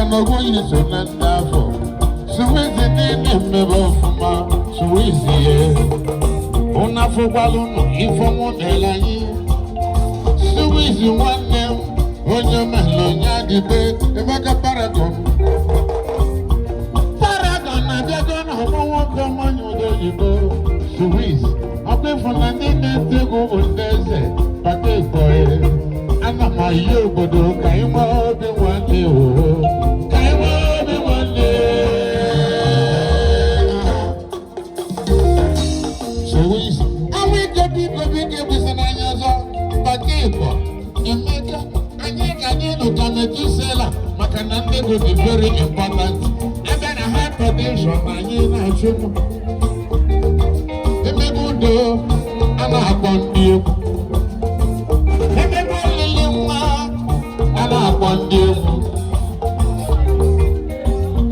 no go you so na for. So we the name never fuma. So we see ona fo balunu informo elayi. So we see one name. Onya melonya dibe ebaka paragon. Paragon na biago na homo ko manyo do yibo. So we ape fona nene tego ondeze pate boy. Ana mayo bodo kaimo be wande o. Kaimo be wande. So we awe go people be give us an anyazo pate boy. Emeka Anyika to sell Makanande will be very important. And then a hypertension, I should. The people do, and I want you. The people live, and I want you.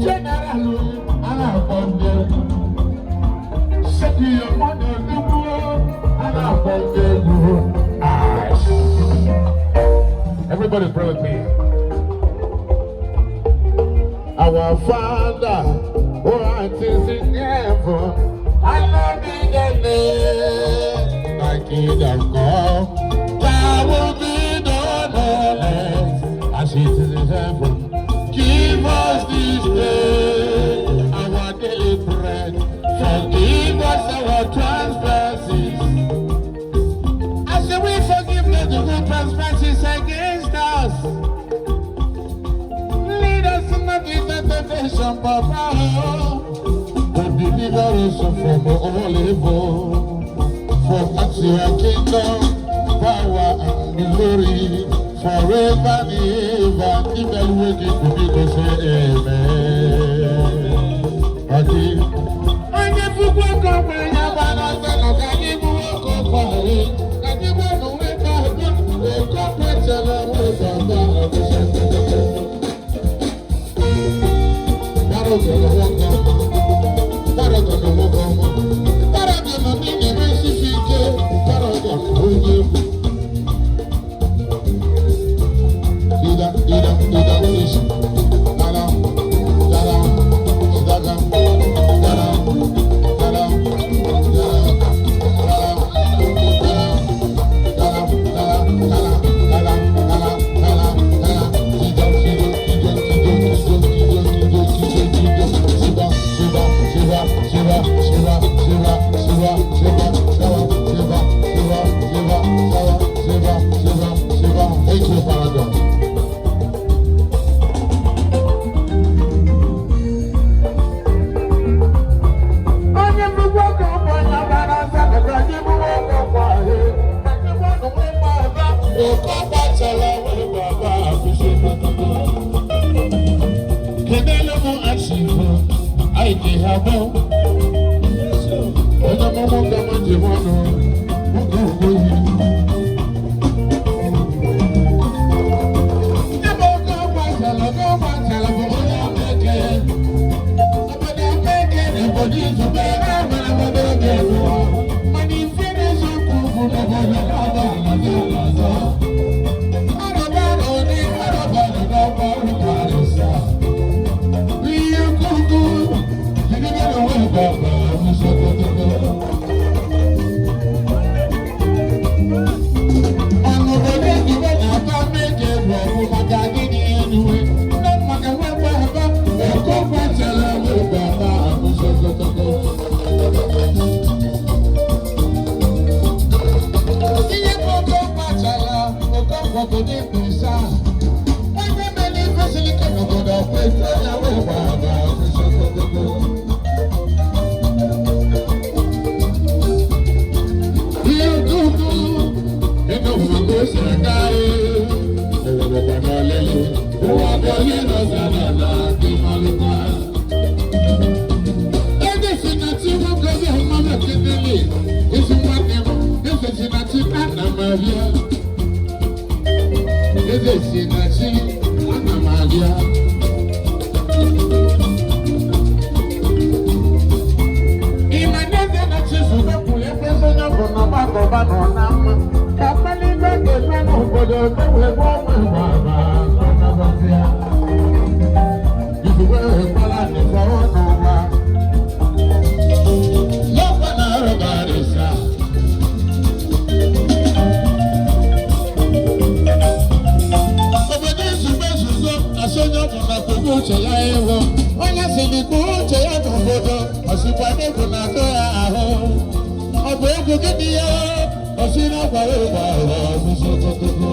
Generally, and I want you. Set your money in the world, and I want you. Everybody pray with me. Our Father, who art in heaven, hallowed be thy name. Thy kingdom come, thy will be done on earth as it is in heaven. Give us this day our daily bread. Forgive us our trespasses, as we forgive those who trespasses against us. Lead us not into temptation, but deliver us from all evil. For that's your kingdom, power and glory, forever and ever. If the wicked to be to say amen. Okay. And if you walk up when you're banana, can you walk up for it? Can you walk away from it? They come and tell them we're going to ewo onye siri ka uche ya n'obodo ọsịkwa n'egwu na-atụ ya ahụ ọ bụ egwu gịnị ya ọsị na-akwara ụgbọ ala ọsịsị ogogogo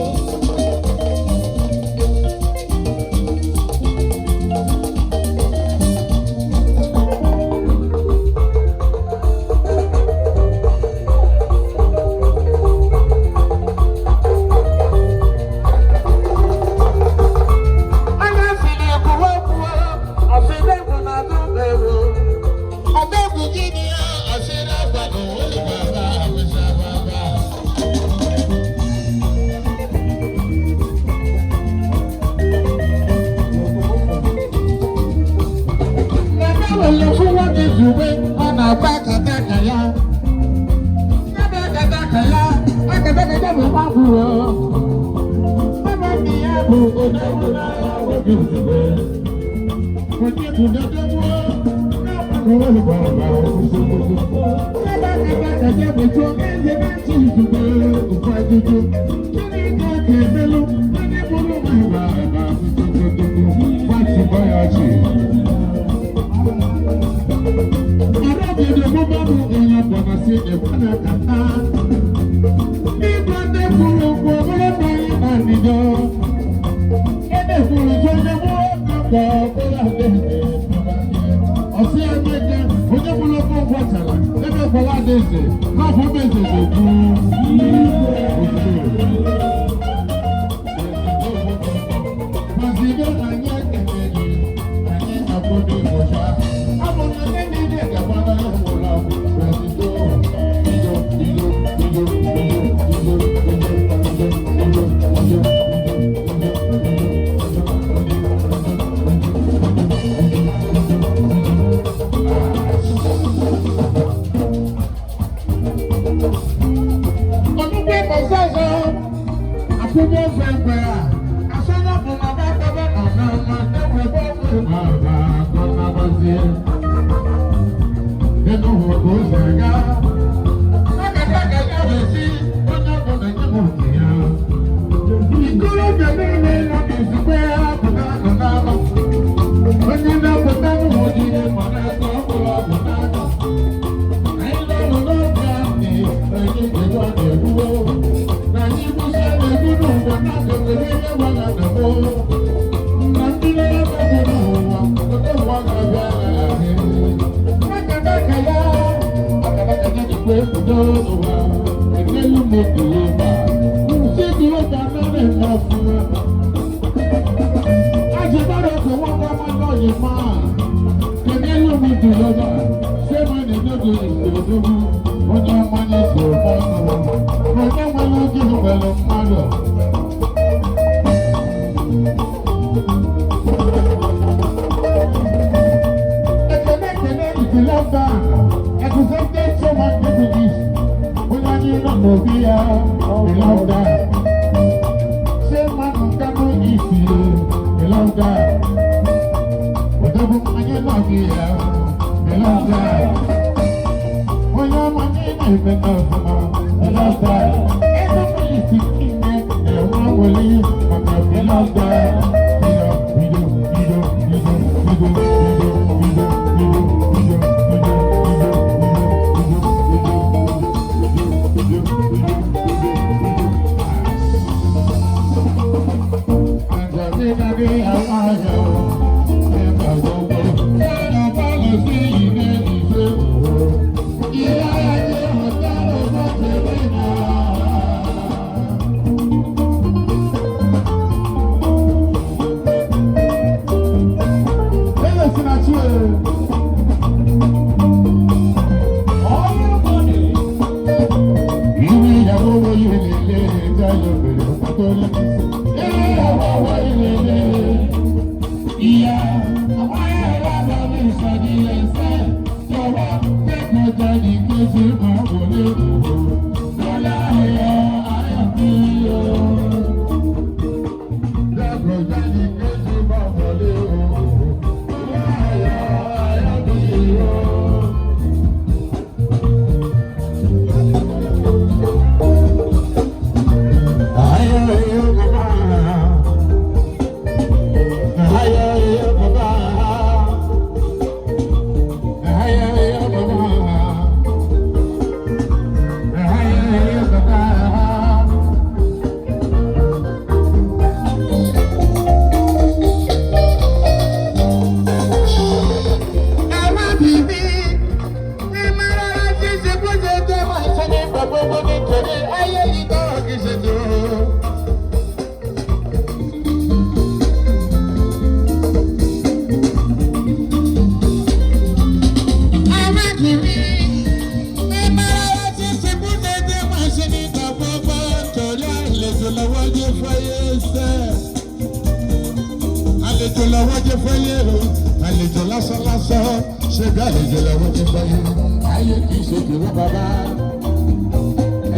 àlejò lásánlásán ṣe bí àlejò lọ́wọ́ ti gbọ́ yìí. Ayé kì í ṣe kìlọ́ bàbá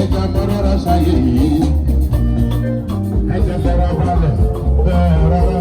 ẹja mọ́rọ́rọ́ sáyé yìí. Ẹja fẹ́ra balẹ̀ bẹ́ẹ̀ rárá.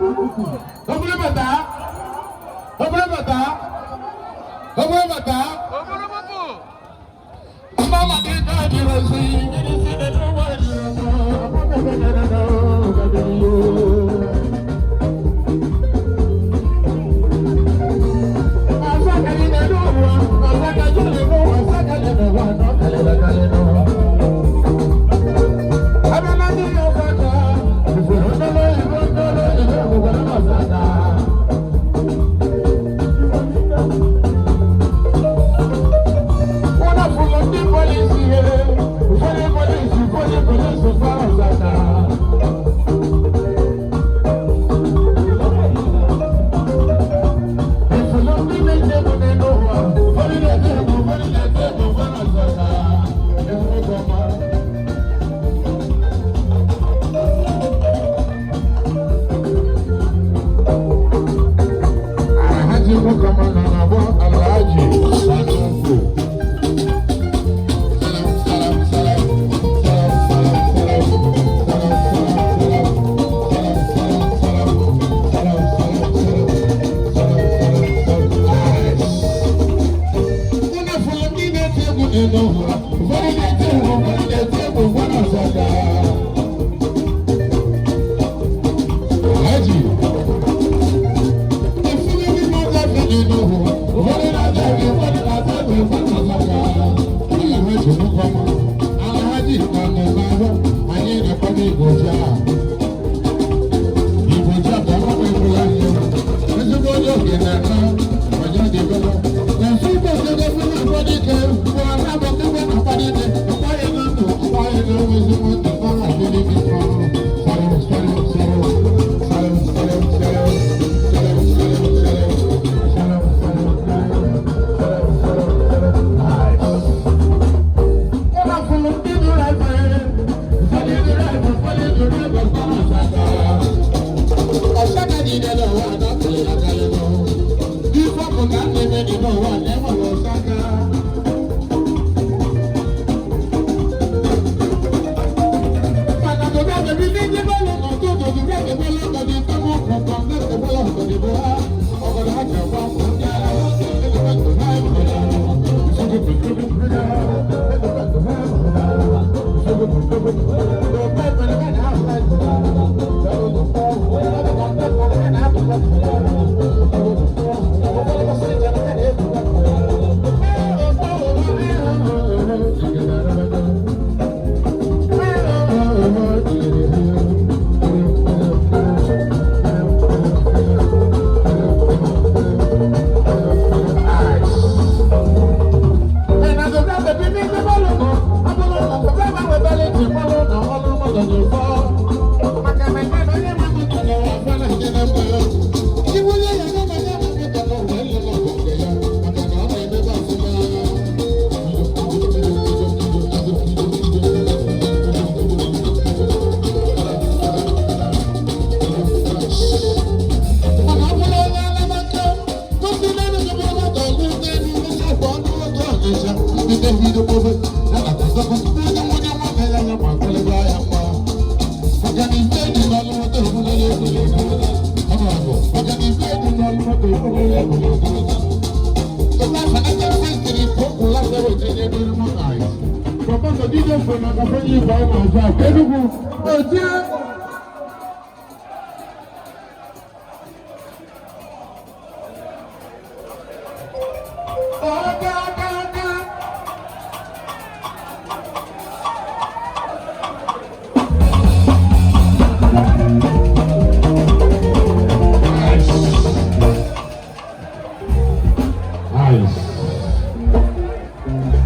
Obìnrin bàtà. Obìnrin bàtà. Obìnrin bàtà. Mama did not do it.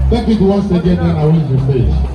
Take it once again, then I will be finished.